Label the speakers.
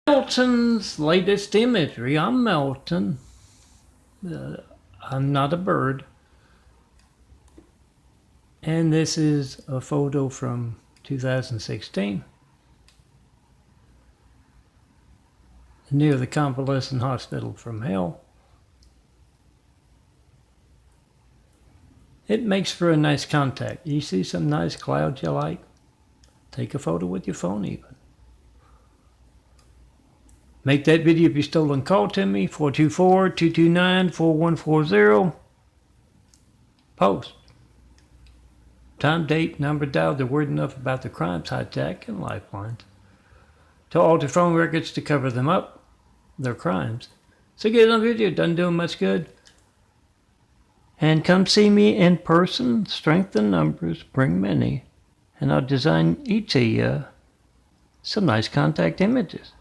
Speaker 1: Melton's latest imagery. I'm Melton. I'm not a bird. And this is a photo from 2016 near the convalescent hospital from hell. It makes for a nice contact. You see some nice clouds you like? Take a photo with your phone even. Make that video if you're stolen. Call to me, 424-229-4140. Post. Time, date, number dialed. They're word enough about the crimes, hijack, and lifelines to alter phone records to cover them up, their crimes. So get it on video. Doesn't do them much good. And come see me in person. Strength in numbers, bring many. And I'll design each of you some nice contact images.